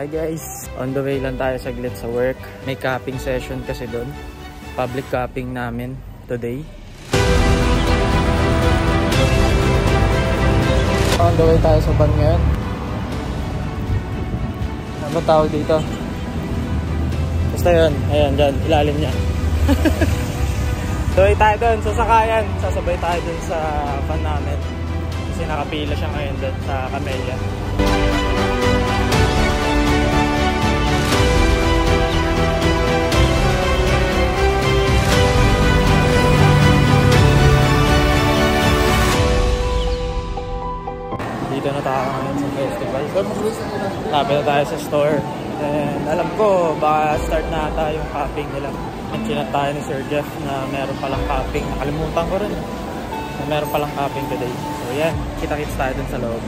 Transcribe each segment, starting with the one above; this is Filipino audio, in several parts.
Hi guys! On the way lang tayo saglit sa work. May capping session kasi doon. Public capping namin today. On the way tayo sa van ngayon. Ano ba tawag dito? Basta yun. Ayan, dyan. Ilalim niya. So, tayo doon. Sasakayan. Sasabay tayo doon sa van namin. Kasi nakapila siya ngayon doon sa Camellia. Dito na tayo ngayon sa festival. Lapit na tayo sa store. And alam ko, baka start na ata yung capping nila. Chinat tayo ni Sir Jeff na meron palang capping. Nakalimutan ko rin na meron palang capping today. So yan, kita-kits tayo dun sa loob.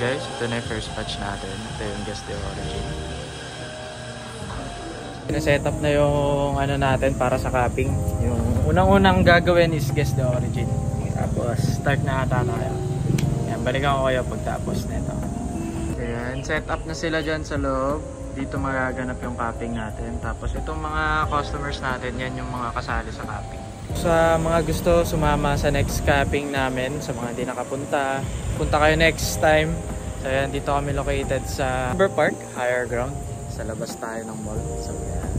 Guys, ito na yung first batch natin. Ito yung Guess the Origin. Pina-set up na yung ano natin para sa capping. Yung unang-unang gagawin is Guess the Origin. Tapos start na ata tayo. Yan, balikan ko kayo pagtapos nito. Ayan, set up na sila dyan sa loob. Dito magaganap yung capping natin. Tapos itong mga customers natin, yan yung mga kasali sa capping. Sa mga gusto sumama sa next capping namin, sa mga hindi nakapunta, punta kayo next time. So yan, dito kami located sa Amber Park, Higher Ground. Sa labas tayo ng mall. So yan.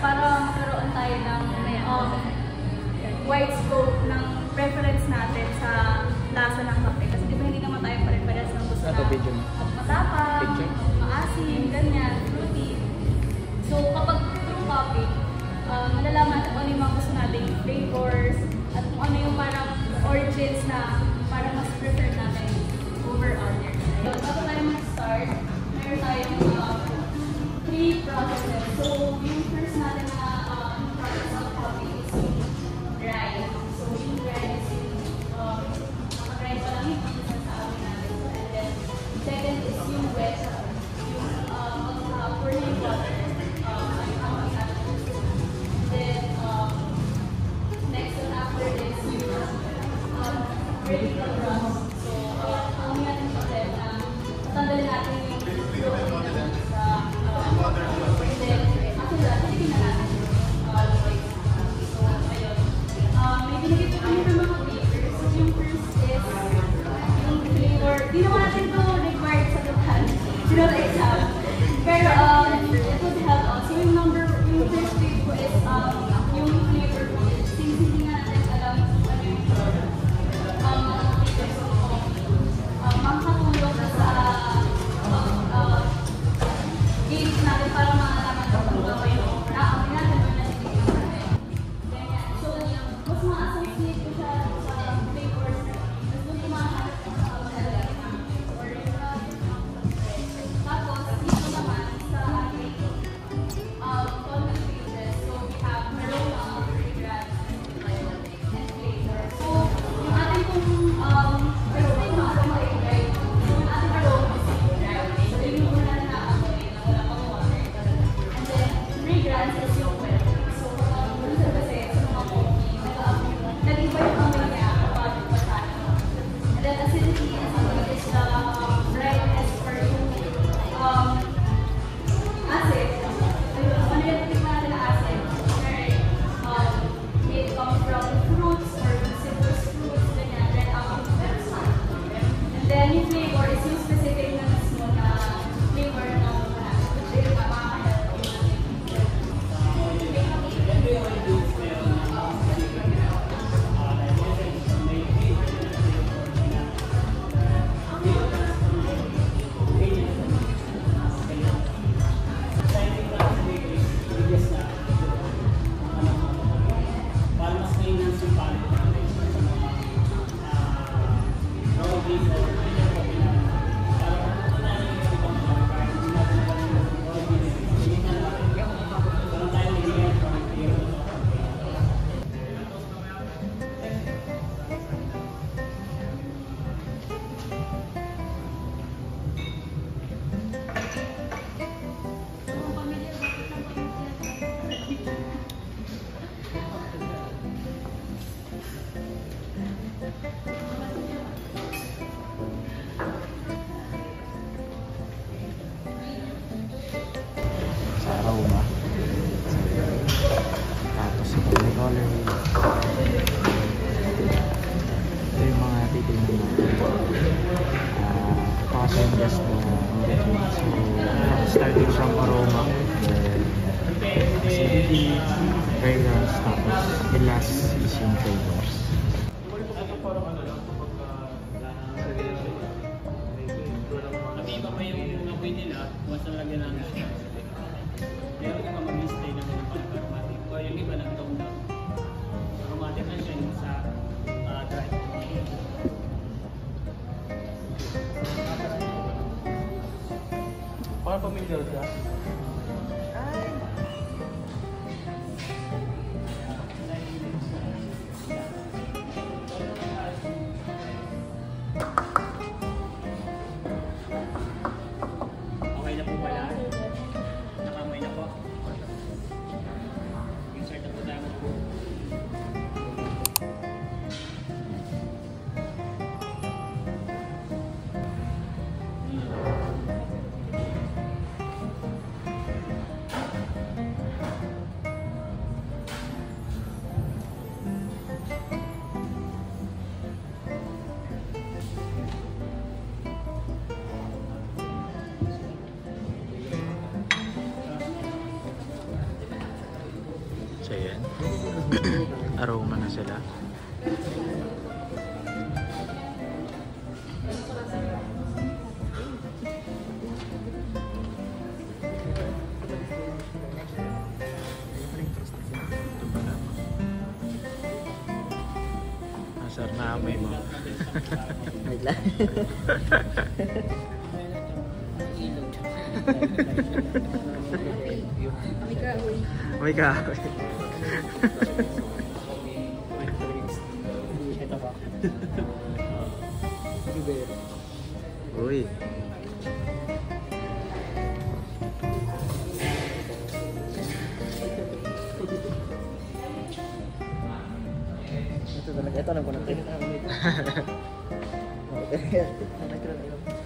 Para magkaroon tayo ng wide scope ng preference natin sa lasa ng kape. Kasi di ba hindi naman tayo pare-pares ng gusto na matapang, maasim, ganyan, fruity. So kapag through coffee, malalaman kung ano yung mga gusto nating flavors at kung ano yung parang origins na parang mas prefer natin over others. Bago tayo mag-start, meron tayong 3 processes. So yung first natin na process of coffee is yung dry. So yung dry is yung nakadry pa lang yung sa amin natin. And then second is yung wet. Yung pour na yung water. Then next one after is yung vertical run. So ang natin pa rin na natanggal natin yung fragrance is yung perfume. So, minsan kasi sa mga coffee, nag-iba yung amoy niya kapag masyado. And then acidity is the brightness or yung acid. Ano yung tingnan natin na acid? May it comes from fruits or citrus fruits, ganyan, red apple, pero sun. And then yung flavor is yung specific na mismo na flavor ng which is makaka-help aroma. Tapos ito may color wheel. Ito yung mga titignan natin. Ito kasi yung gas na between. So, starting from aroma, then acidity, fragrance, tapos the last is yung flavors. Iba pa yung amoy nila, once na lagyan namin siya. Meron ka mag-stay na mga aromatic. O yung iba lang tone down. Aromatic na siya yung sa dry. Parang familiar ka? Okay na po pala. Nakamay na po. Insert na po tayo po. So yan. Aroma na sila. Asar na amoy mo. Wait lang. May kahoy. May kahoy. Ito pa. Uy. Ito talaga. Ito lang ko na.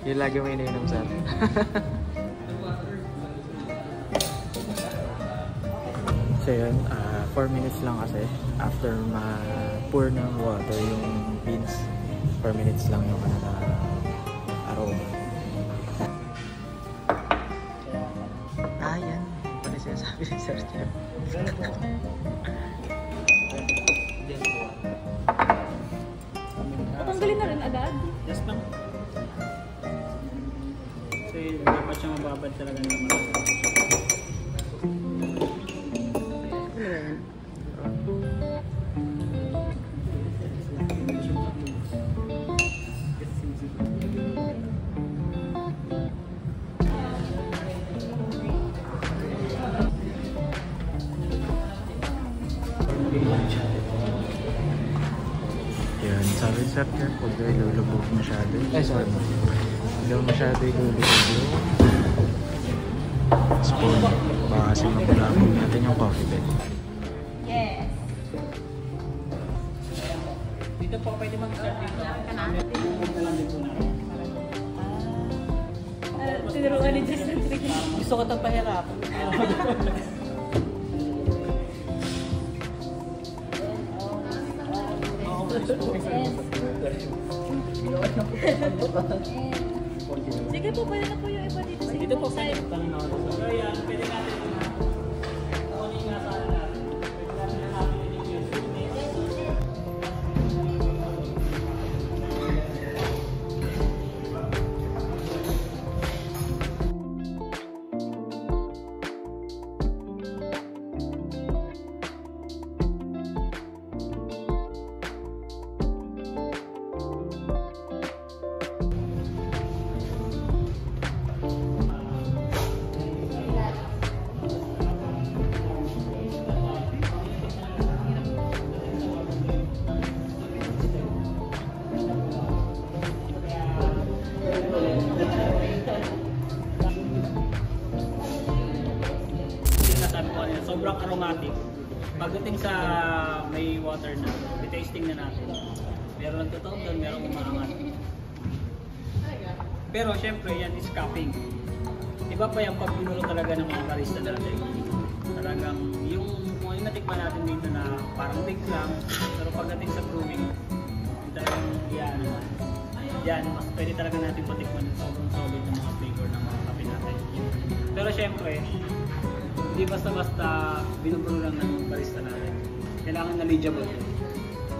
Yung lagi mo iniinom sa So yun, 4 minutes lang kasi after ma-pour ng water yung beans, 4 minutes lang yung aroma. Yan. Ano siya sabi ni Sir Jeff? Tanggalin na rin agad. Just lang. So dapat siya mababad talaga naman. Yan, sabi ni Sir Jeff, huwag daw ilulubog masyado. Sorry. Huwag daw masyado ilulubog yung spoon. kasi mag-vlog natin yung coffee bed. Yes. Dito po pwede mag-start dito. Huwag na lang din po natin. Tinuruan ni Justin. Gusto ko itong pahirap. Sige po, pwede na po yung iba dito sa Dito po ibang sa side. tanong ako. So yan, pwede natin kung ano yung nasa ano natin. Pwede natin na natin yung unit. Sobrang aromatic. Pagdating sa may water na, i-tasting na natin. Meron lang totoo doon, merong umaangat. Pero syempre yan is cupping. Iba pa yung pag pinulo talaga ng mga barista natin. Talagang yung kung yung natikman natin dito na parang big lang, pero pagdating sa brewing, yung talagang yan, mas pwede talaga natin patikman yung sobrang solid ng mga flavor ng mga kape natin. Pero syempre, hindi basta-basta binubro lang ng barista natin. Kailangan knowledgeable.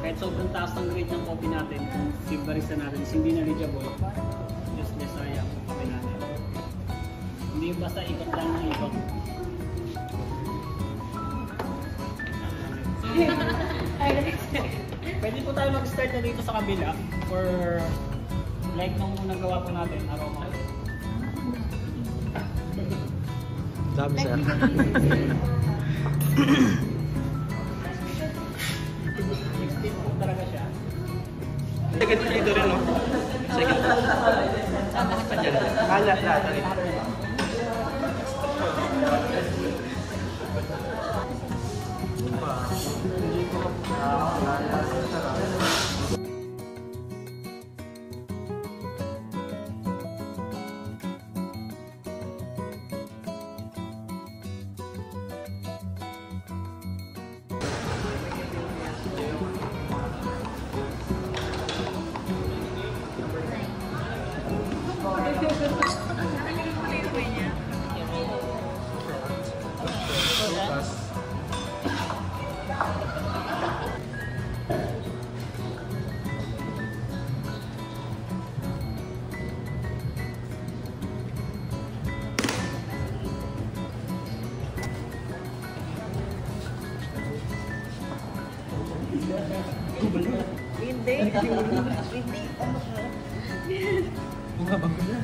Kahit sobrang taas ng grade ng coffee natin, kung si barista natin is hindi knowledgeable, just sayang ang coffee natin. Hindi basta ikot lang ng ikot. Pwede po tayo mag-start na dito sa kabila for like nung unang gawa po natin, aroma. Dami sir. Extend po talaga siya. Second dito rin, no? Second. Kalat lahat. Hindi. Bunga bang ganda?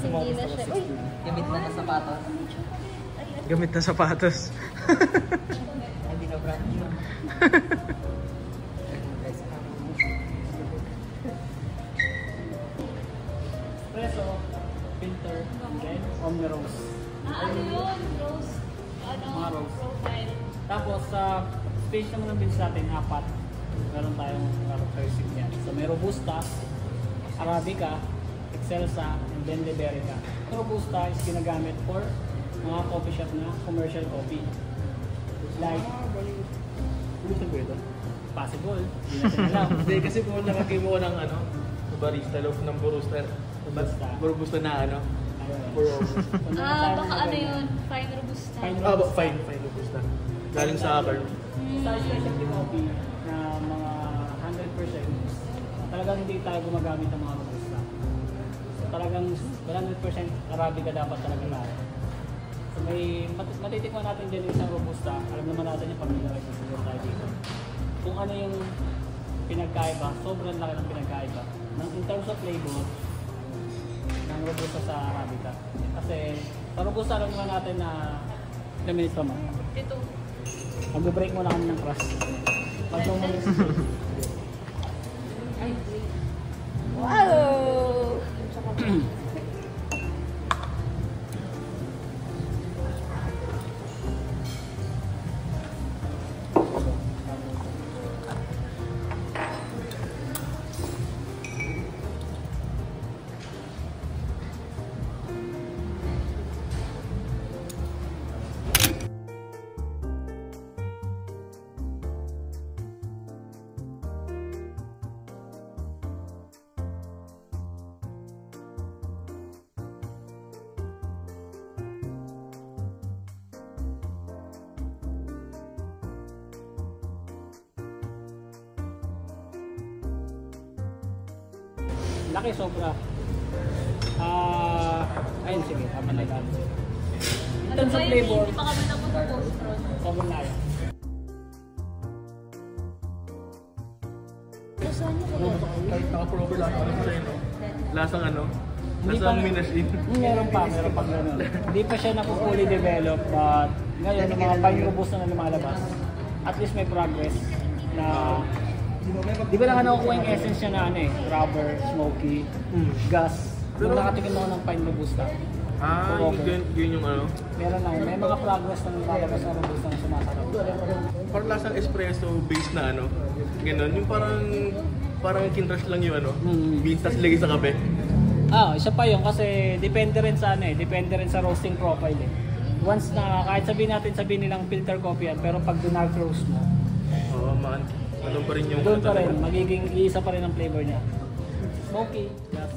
Hindi na siya. Uy! Gamit na ng sapatos. Gamit na sapatos. Hindi na brand new. Espresso, filter, and then Omni Rose. Ano yun? Rose? Mga rose. Profile. Tapos sa space naman ng beans natin, 4. Meron tayong characteristic yan. So may Robusta, Arabica, Excelsa, and then Liberica. Robusta is ginagamit for mga coffee shop na commercial coffee. Like, Gusto ko ito? possible, hindi natin alam. Hindi, kasi kung nakagay mo ng ano, barista, loof ng Robusta. Robusta na ano? Ayun. Baka ano yun? Fine Robusta. Fine Robusta. Galing sa Acar. Sa specialty coffee na mga 100%, talagang hindi tayo gumagamit ng mga Robusta. So talagang 100% Arabica dapat talaga lahat. So may matitikman natin din yung isang Robusta, alam naman natin yung pamilya siguro tayo dito. Kung ano yung pinagkaiba, sobrang laki ng pinagkaiba. In terms of flavor, ng Robusta sa Arabica. Kasi sa Robusta alam naman natin na ilang minutes pa man. Ito. Mag-break muna kami ng crush. Pag lumalis. Ay, wow! Laki sobra. Ayun, sige, tama na lang. In terms of flavor, Hindi pa kami napag-post. sobrang laya. Kahit naka-proper lang ako sa'yo, no? Lasang ano? Hindi Lasang pa- minasin. Meron pa gano'n. Hindi pa siya fully developed, but ngayon, yung mga fine robusta na lumalabas, at least may progress na, di ba lang nakukuha yung essence niya na ano eh, rubber, smoky, gas. Pero nakatikim ako ng fine robusta. Yun yung ano? Meron lang, may mga progress na lumalabas na robusta na sumasarap. Parang lasang espresso based na ano? Ganon, yung parang kinrush lang yung ano? Beans tas lagay sa kape. Isa pa yun kasi depende rin sa ano eh, depende rin sa roasting profile eh. Once na kahit sabihin nilang filter coffee yan, pero pag dinark roast mo, Oo, ano pa rin yung... doon pa rin, magiging iisa pa rin ang flavor niya. Smoky, gas.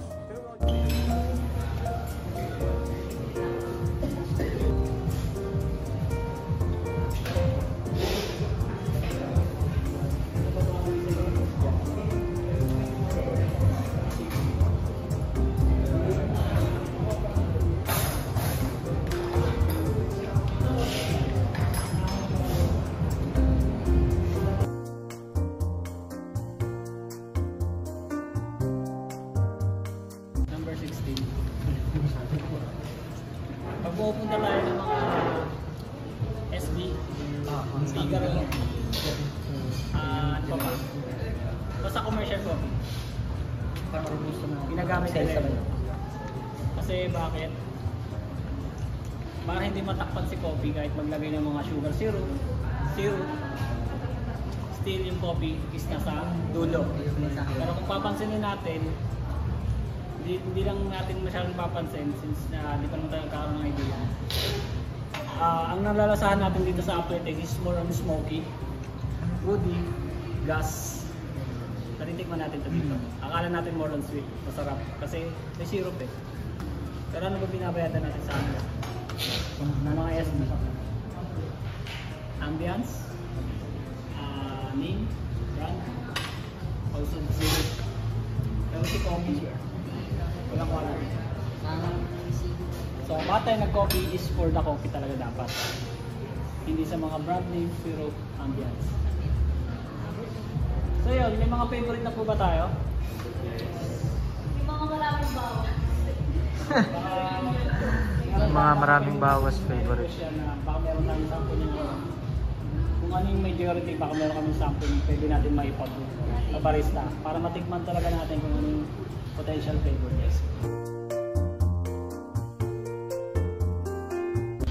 Number 16. Pag pupunta tayo ng mga SD, Figaro, ano pa ba? Basta commercial coffee. Parang robusto na. Ginagamit nila yun. Kasi bakit? Para hindi matakpan si coffee kahit maglagay ng mga sugar syrup, still yung coffee is nasa dulo. Pero kung papansinin natin, hindi lang natin masyadong papansin since hindi pa naman tayo nagkakaroon ng idea. Ang nalalasahan natin dito sa Aftertaste is more on smoky, woody, gas. Natitikman natin ito dito. Akala natin more on sweet, masarap. Kasi may syrup eh. Pero ano ba binabayatan natin sa kanila? Na mga SD? Ambience, name, brand, also syrup. Pero si coffee, walang quality. So, baka tayo nag-coffee is for the coffee talaga dapat. Hindi sa mga brand name, syrup, ambience. So yun, may mga favorite na po ba tayo? Yung mga maraming bawas. Mga maraming bawas favorite. Baka meron tayong sample nyo. Kung ano yung majority, baka meron kami sample pwede natin maipag sa barista. Para matikman talaga natin kung ano yung potential flavor niya.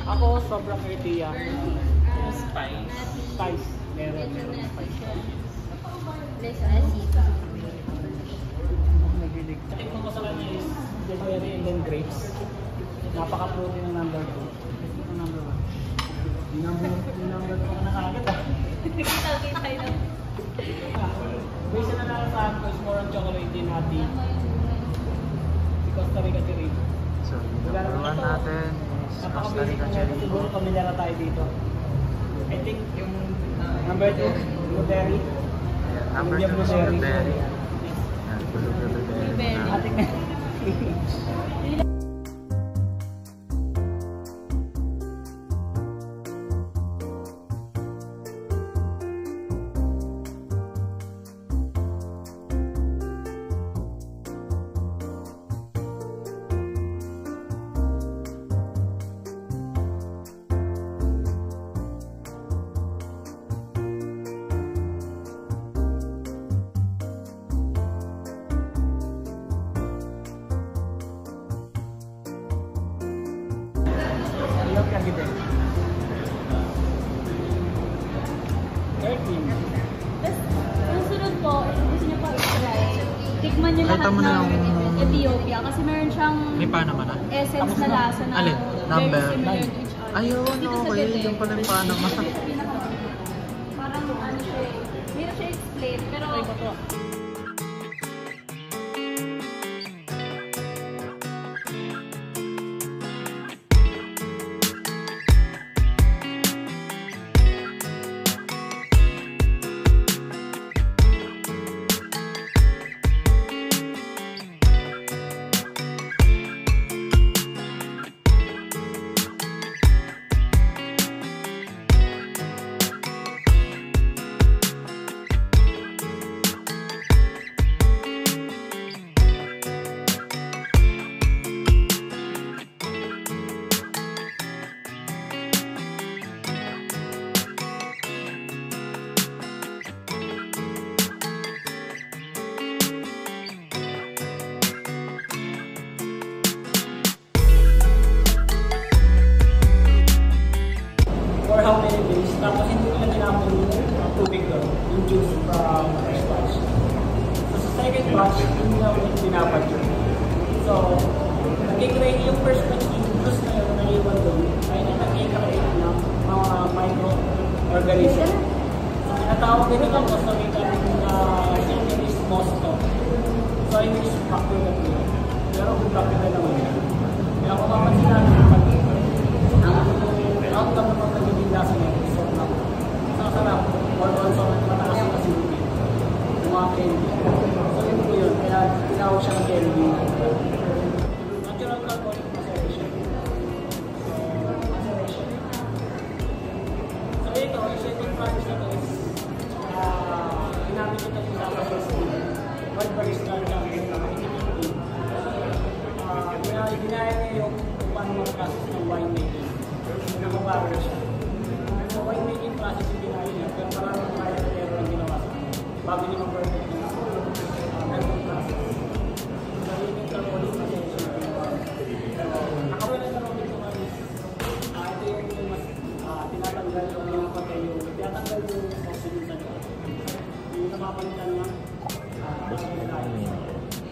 Ako, sobrang earthy yan. Spice. Meron spice. Tikman ko sa kanya is strawberry and then grapes. Napaka-fruity ng number 2. Ito number 1. Yung number 2 ka na kagad ah. Kita lang. Based na nalasahan ko is more on chocolate nutty. Costa Rica cherry. So, number 1 natin is Costa Rica cherry. Siguro pamilyar na tayo dito. I think yung number 2, blueberry. Number 2 is blueberry. Yan, blueberry. Ating Tapos, susunod po, kung gusto niyo pa i-try, tikman niyo Nakita lahat mo na ng yung- Ethiopia kasi meron siyang May Panama na? essence na lasa na Alin? Number? very similar to each other. Ayun, Dito sa okay. Bete, Yung pala yung Panama. Parang ano siya eh. Hirap siya explain, pero for how many days. Tapos hindi nila ginamit yung tubig doon, yung juice from first batch. So sa second batch, hindi nila binabad yun. So, nag-create yung first batch yung juice na yun na iwan doon, ay nag-create ng mga microorganism. So, tinatawag din ito kung sa wika na Chinese mosquito. So, I wish bacteria po yun. Pero kung bacteria naman yun. Kaya kung mapansin natin ang outcome ng nagiging lasa niya is so sarap or also mataas yung acidity ng mga candy. So yun po yun, kaya tinawag siya ng candy. Natural carbonic maceration. So ito, yung second process na ito is ginamit ito sa process white barista namin na makikinig. Ginaya niya yung paano mag-process ng winemaking. Nakabago siya. So, winemaking process yung ginaya niya, pero maraming kaya na meron ang ginawa sa akin. Bago niya mag-perfect yung meron process. So, yun yung carbonic maceration. Nakawala na rin dito nga is, ito yung mas tinatanggal yung patay yung tinatanggal yung oxygen sa loob. Yung napapalitan nga, mas malayo.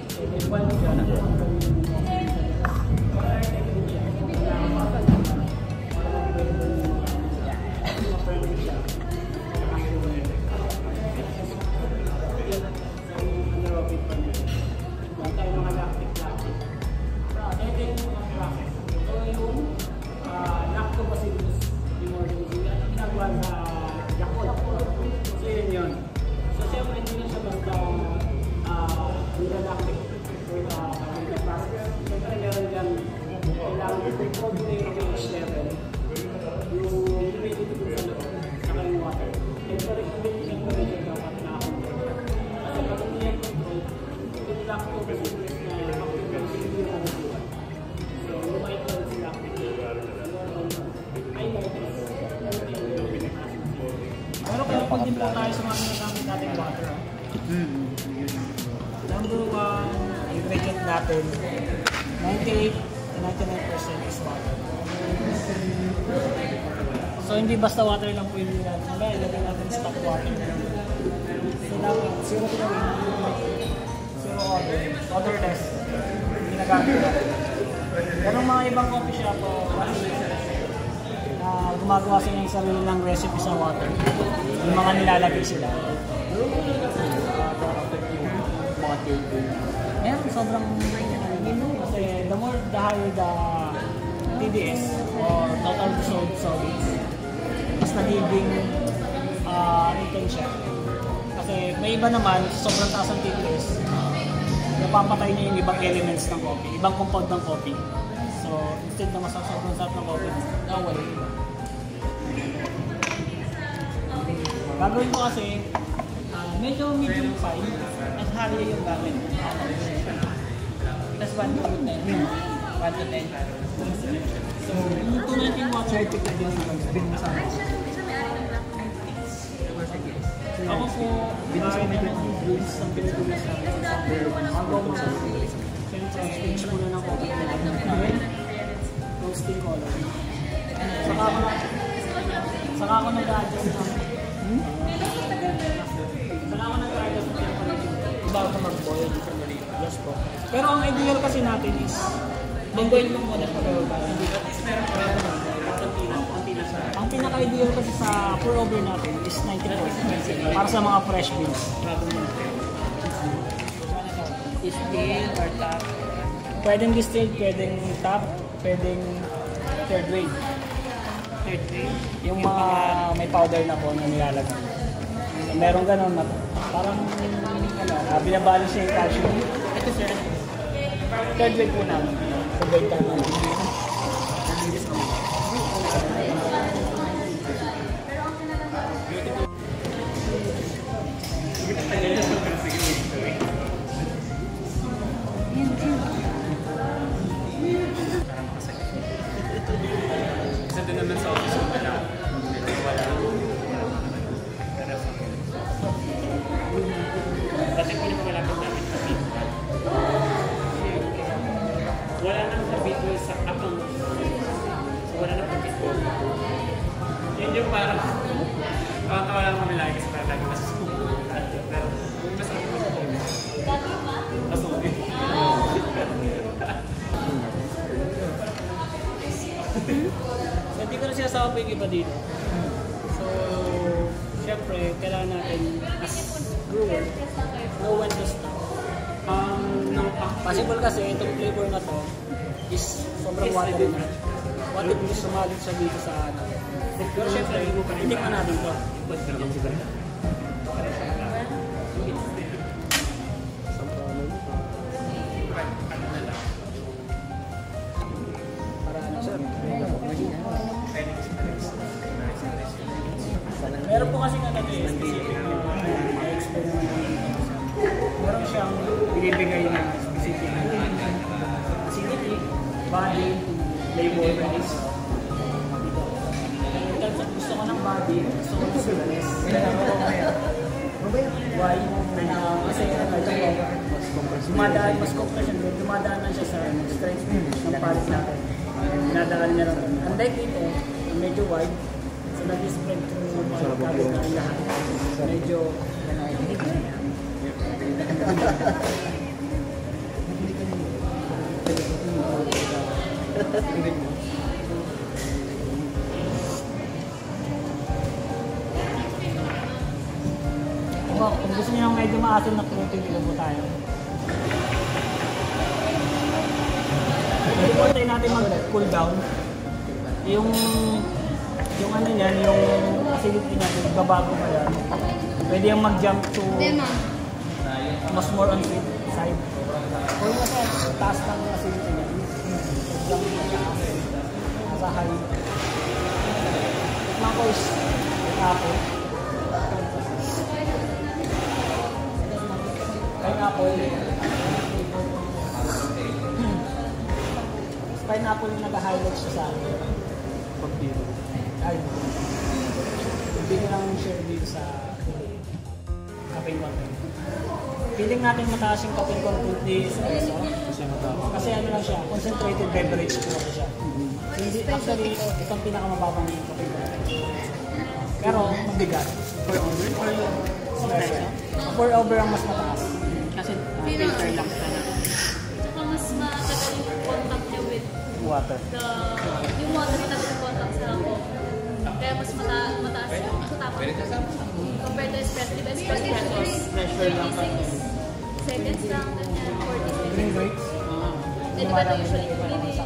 So, may one siya, nakapagpapalitan yung oxygen sa loob. Kaya technique siya. Pero kaya pag din po tayo sa mga nagamit natin water. Number 1 ingredient natin, 98 to 99% is water. So hindi basta water lang po yung nilalagay. Kaya ilagay natin stock water. So dapat zero to zero odorless. Ginagamit natin. Pero mga ibang coffee shop po, gumagawa sila ng sarili ng recipe sa water. Yung mga nilalagay sila. Ngayon, sobrang kasi the more the higher the TDS or total dissolved solids, mas nagiging intense siya. Kasi may iba naman, sobrang taas ang TDS, napapatay niya yung ibang elements ng coffee, ibang compound ng coffee. So, instead na sobrang sarap ng coffee, nawala yung iba. Gagawin ko kasi, medyo medium fine, at hali yung gamit. Plus 1 to 10. 1 to 10. So, yung 219 watt certic na din sa ako po, binasay na ng goods ng Pilipinas sa bago mo stage muna ng coffee na roasting color. Saka ako nag-adjust ng bago ka mag-boil. Yes po. Pero ang ideal kasi natin is mag-boil mo muna sa baba. Ang pinaka-ideal kasi sa pour over natin is 90% para sa mga fresh beans. Distilled or top? Pwedeng distilled, pwedeng top, pwedeng third grade. Third grade? Yung mga may powder na po na nilalagay. So, meron ganun na parang binabalance siya yung calcium. Ito sir, third grade po namin. Third grade tayo namin. Isa din naman sa office ko wala. Dati po yung malapit namin sa Bicol. Wala nang sa Bicol sa Yun yung parang tawa lang kami lagi kasi lagi mas pero mas okay. So, hindi ko na sinasabi yung iba dito. So, syempre, kailangan natin as brewer, know when to stop. Possible kasi itong flavor na to is sobrang watery na. Watery na sumalit siya dito sa ano. Pero syempre, hindi ka natin to. Meron po kasi specific na experiment. Meron siyang binibigay na specific acidity, body, flavor, is gusto ko ng body, gusto ko ng sweetness. Why? Kasi dumadaan, mas compression, dumadaan na siya sa strength ng palate natin. Dinadaan niya lang. Unlike dito, medyo wide, so nag-spread through palate natin lahat. Medyo kung gusto niyo ng medyo maasim na protein, dito po tayo. Pwede natin mag-cool down. Yung ano niyan, yung acidity niya, babago pa yan. Pwede yung mag-jump to mas more on sweet side. Kung yung taas ng acidity niya, jump nasa high. Tikman ko is apple. Pineapple. Pineapple yung nag-highlight siya sa akin. Pag-dito. Ay, hindi ko lang share dito sa caffeine content. Feeling natin mataas yung caffeine content ni espresso. Kasi ano lang siya, concentrated beverage po kasi siya. So, hindi, actually, itong pinakamababang yung caffeine content. Pero, mabigat. For over or espresso? For over ang mas mataas. Kasi filter lang siya na. Saka mas matagal yung contact niya with water. Yung water matagal yung contact sa ako. Kaya mas mataas siya. Compared to espresso. Diba espresso is 36 seconds lang. Ganyan, 40 seconds. Green rates? Eh, diba ito usually 3 days?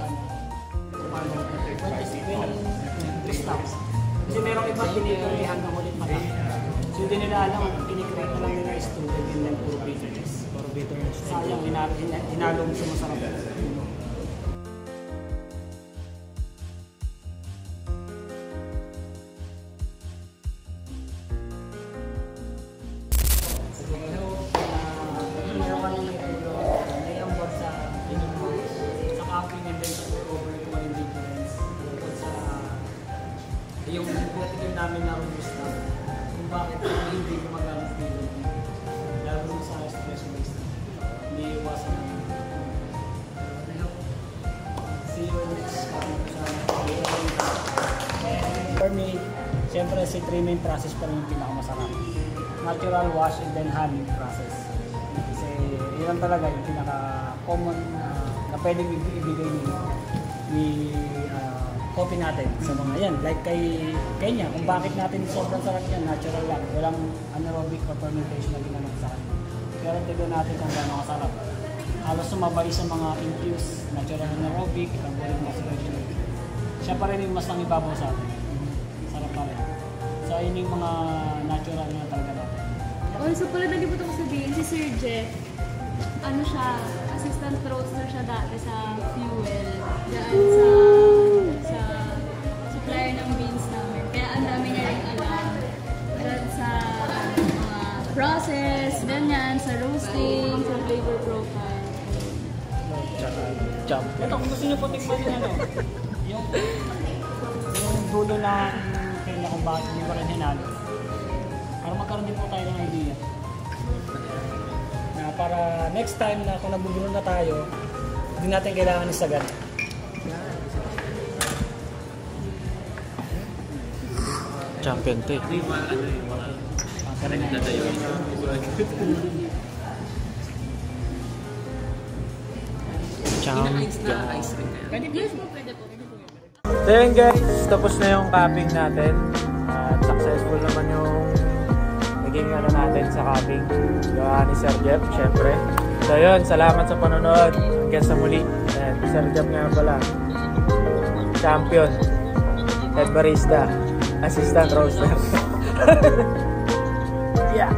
3 stops. Kasi merong iba pinitulihan ng ulit mata. So hindi nila alam, kinikreate na lang nila is tubig and then puro bitterness. Sayang, hinalo mo sa masarap. Meron ka nang naiambag sa capping and then sa over ko yung difference. Sa yung political namin na robusta. Kung bakit hindi gumagamit dito. Lalo sa espresso based. Hindi iwasan. See you next time sa for me, siyempre si 3 main process pa rin yung pinakamasarap. Natural wash and then honey process. Kasi yun talaga yung pinaka-common na pwedeng ibigay ni coffee natin sa mga yan. Like kay Kenya, kung bakit natin sobrang sarap yan, natural lang. Walang anaerobic or fermentation na ginanap sa kanya. Pero tignan natin kung gano'ng kasarap. Halos sumabay sa mga infused, natural anaerobic, ang buling maceration. Siya pa rin yung mas nangibabaw sa atin. Sarap pa rin. So yun yung mga natural na talaga natin. Also, pala nalimutan ko sabihin, si Sir Jeff, ano siya, assistant roaster siya dati sa Fuel, dyan sa supplier ng beans namin. Kaya ang dami niya rin alam dyan sa mga process, ganyan, sa roasting, sa flavor profile. Jump. Ito, kung gusto nyo po tikman yung ano, yung dulo na kaya kung bakit hindi pa rin hinalo. Para magkaroon din po tayo ng idea. Na para next time na kung nagbubulong na tayo, hindi natin kailangan isagan. Champion to eh. Ito yung mga ano yung mga nagdadayo. Champion. ice cream kaya. Pwede po, pwede po. So yun guys, tapos na yung capping natin. At successful naman yung naging ano natin sa capping. Gawa ni Sir Jeff, syempre. So yun, salamat sa panonood. Hanggang sa muli. And Sir Jeff nga pala. Champion. Head barista. Assistant roaster. Yeah.